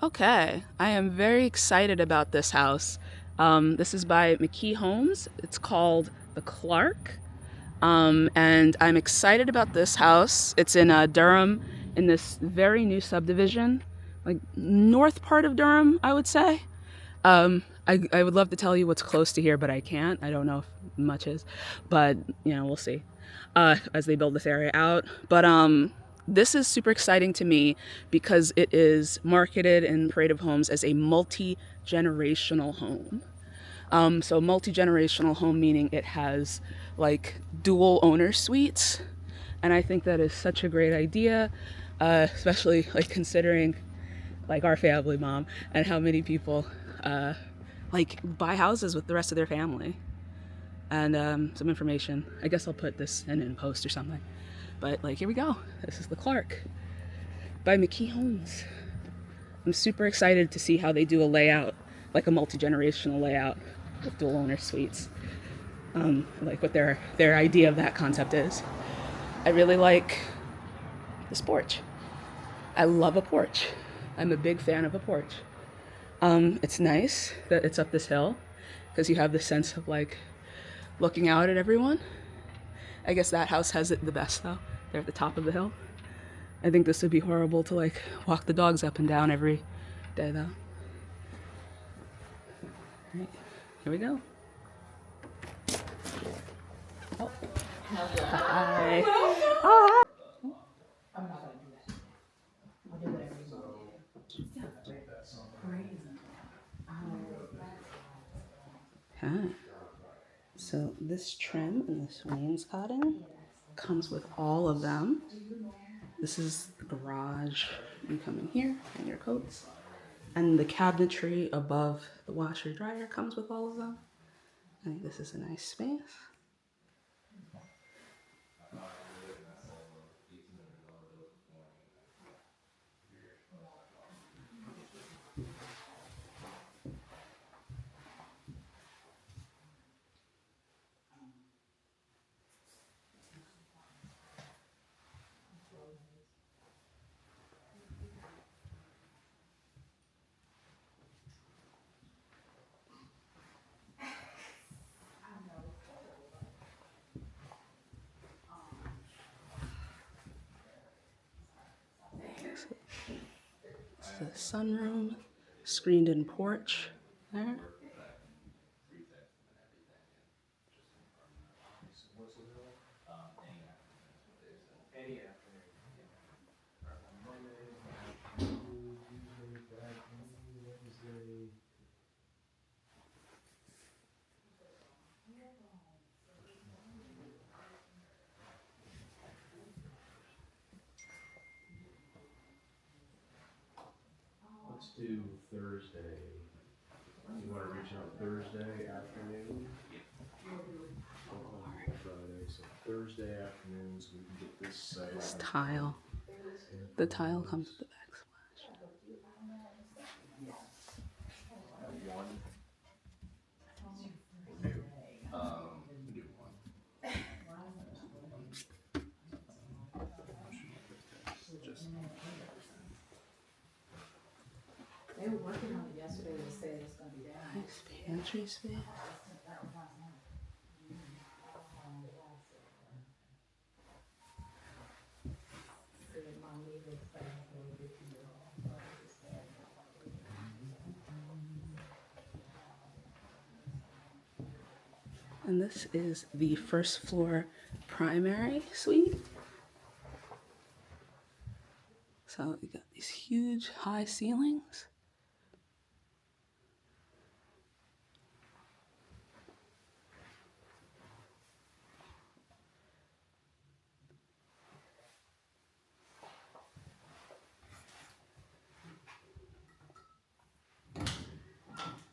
Okay, I am very excited about this house. This is by McKee Homes. It's called the Clark. And I'm excited about this house. It's in Durham, in this very new subdivision, like north part of Durham, I would say. I would love to tell you what's close to here, but I can't. I don't know if much is, but we'll see as they build this area out. But this is super exciting to me because it is marketed in Creative Homes as a multi-generational home. So multi-generational home meaning it has like dual owner suites, and I think that is such a great idea, especially like considering like our family, mom, and how many people like buy houses with the rest of their family. And some information. I guess I'll put this in post or something. But like, here we go. This is the Clark by McKee Homes. I'm super excited to see how they do a layout, like a multi-generational layout with dual owner suites. Like what their idea of that concept is. I really like this porch. I love a porch. I'm a big fan of a porch. It's nice that it's up this hill because you have the sense of like looking out at everyone. I guess that house has it the best though. They're at the top of the hill. I think this would be horrible to like walk the dogs up and down every day though. All right, here we go. Oh. Hi. Hi. I'm not gonna do that. I'll do whatever you want. Yeah. Okay. So this trim and this wainscoting comes with all of them. This is the garage. You come in here and your coats. And the cabinetry above the washer dryer comes with all of them. I think this is a nice space. This is a sunroom, screened in porch there. Let's do Thursday. You want to reach out Thursday afternoon? Friday, so Thursday afternoons we can get this site. This tile. The tile comes with the backsplash. One. Do one. They were working on it yesterday, they said it's gonna be down. Nice pantry space. And this is the first floor primary suite. So you got these huge high ceilings.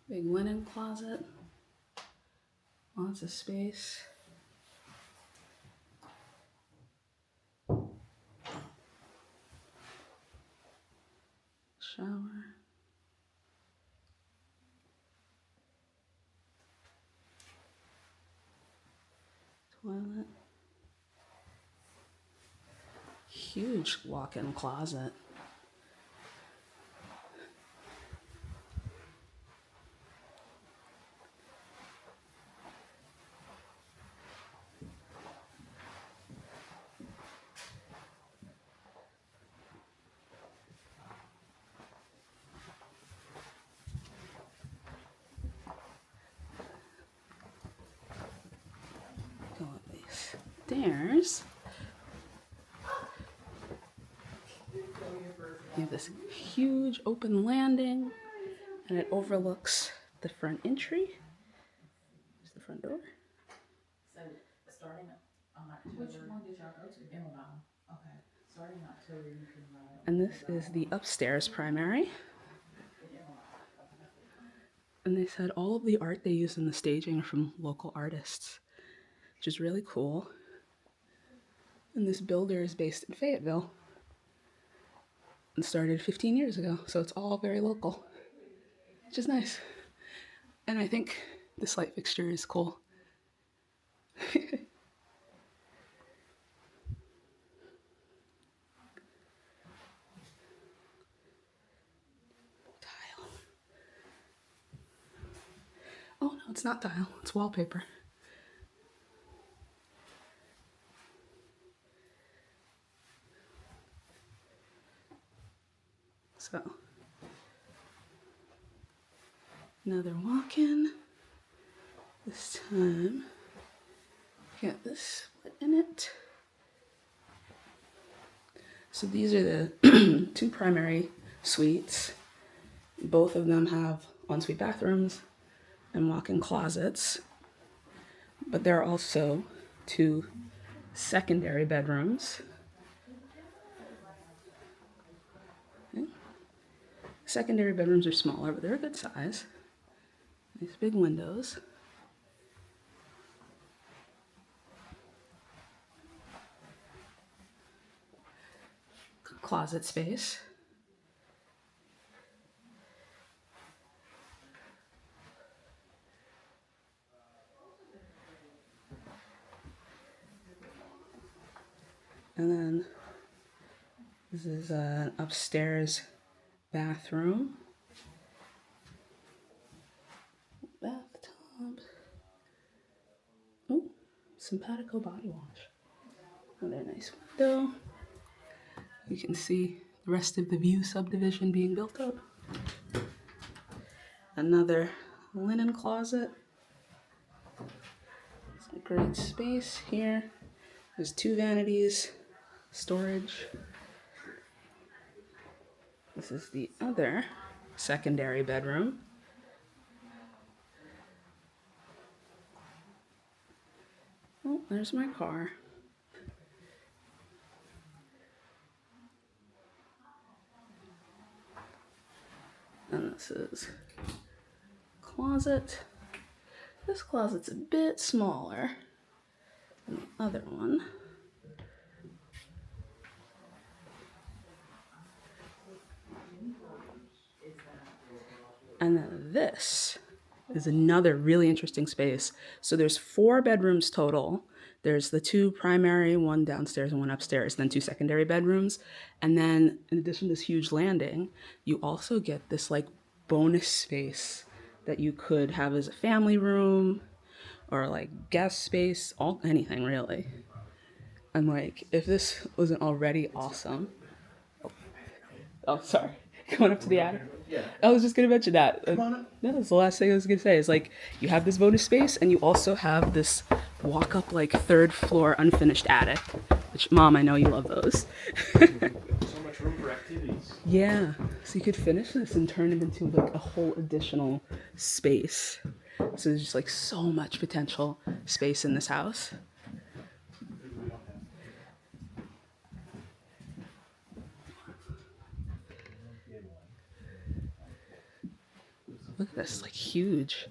Big linen closet. Lots of space. Shower. Toilet. Huge walk-in closet. upstairs, you have this huge open landing, and it overlooks the front entry. There's the front door. So starting on October. Which one did y'all go to? Emma. Okay. Starting October, you can ride. And this is the upstairs primary. And they said all of the art they use in the staging are from local artists, which is really cool. And this builder is based in Fayetteville and started 15 years ago, so it's all very local, which is nice. And I think this light fixture is cool. Tile. Oh no, it's not tile, it's wallpaper. So, another walk-in. This time, got this split in it. So these are the two primary suites. Both of them have ensuite bathrooms and walk-in closets, but there are also two secondary bedrooms. Okay. Secondary bedrooms are smaller, but they're a good size. These big windows. Closet space. And then this is an upstairs bathroom. Bathtub. Oh, simpatico body wash. Another nice window. You can see the rest of the view subdivision being built up. Another linen closet. Some great space here. There's two vanities, storage. This is the other secondary bedroom. Oh, there's my car. And this is closet. This closet's a bit smaller than the other one. And then this is another really interesting space. So there's 4 bedrooms total. There's the 2 primary, one downstairs and one upstairs, then 2 secondary bedrooms. And then in addition to this huge landing, you also get this like bonus space that you could have as a family room or like guest space, anything really. I'm like, if this wasn't already awesome. Oh, sorry. Going up to the attic? Yeah. I was just going to mention that. Come on up. That was the last thing I was going to say. Is like, you have this bonus space, and you also have this walk-up, like, 3rd floor unfinished attic. Which, Mom, I know you love those. So much room for activities. Yeah. So you could finish this and turn it into, like, a whole additional space. So there's just, like, so much potential space in this house. Look at this, like huge.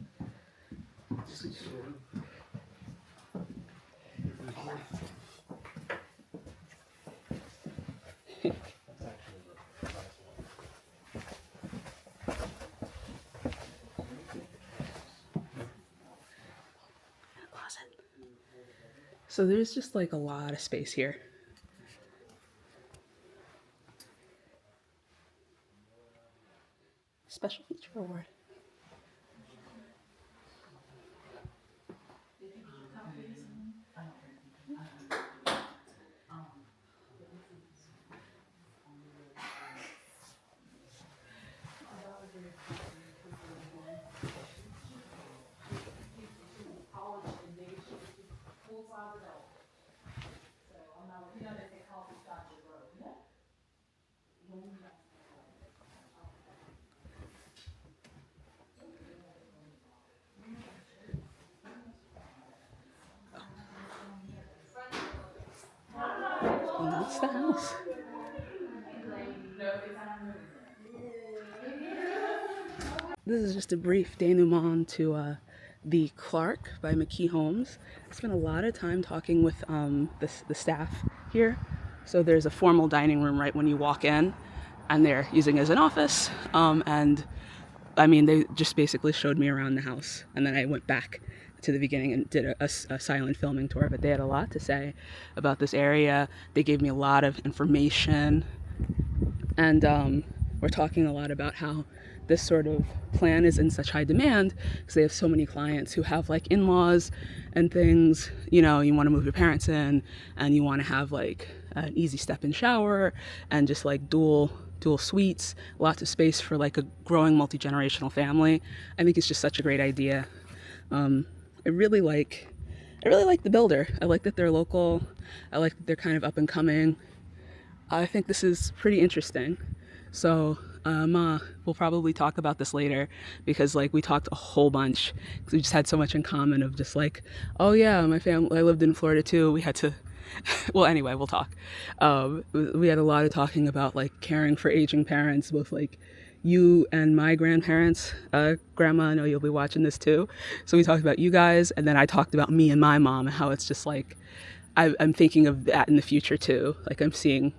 So there's just like a lot of space here. Special feature award. the house. This is just a brief denouement to the Clark by McKee Homes. I spent a lot of time talking with the staff here. So there's a formal dining room right when you walk in, and they're using it as an office. And I mean, they just basically showed me around the house, and then I went back to the beginning and did a silent filming tour. But they had a lot to say about this area. They gave me a lot of information, and we're talking a lot about how this sort of plan is in such high demand because they have so many clients who have like in-laws and things. You know, you want to move your parents in, and you want to have like an easy step-in shower and just like dual suites, lots of space for like a growing multi-generational family. I think it's just such a great idea. I really like the builder. I like that they're local. I like that they're kind of up and coming. I think this is pretty interesting. So we'll probably talk about this later because like we talked a whole bunch because we just had so much in common of just like, oh yeah, my family, I lived in Florida too. We had to, well, anyway, we'll talk. We had a lot of talking about like caring for aging parents, both like you and my grandparents. Grandma, I know you'll be watching this too. So we talked about you guys, and then I talked about me and my mom and how it's just like, I'm thinking of that in the future too. Like I'm seeing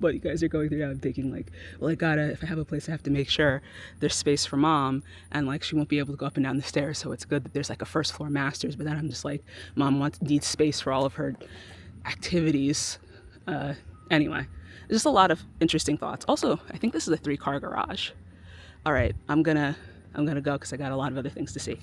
what you guys are going through now. I'm thinking like, well, if I have a place, I have to make sure there's space for mom, and like she won't be able to go up and down the stairs. So it's good that there's like a first floor masters. But then I'm just like, mom needs space for all of her activities. Anyway, there's just a lot of interesting thoughts. Also, I think this is a 3-car garage. All right, I'm gonna go because I got a lot of other things to see.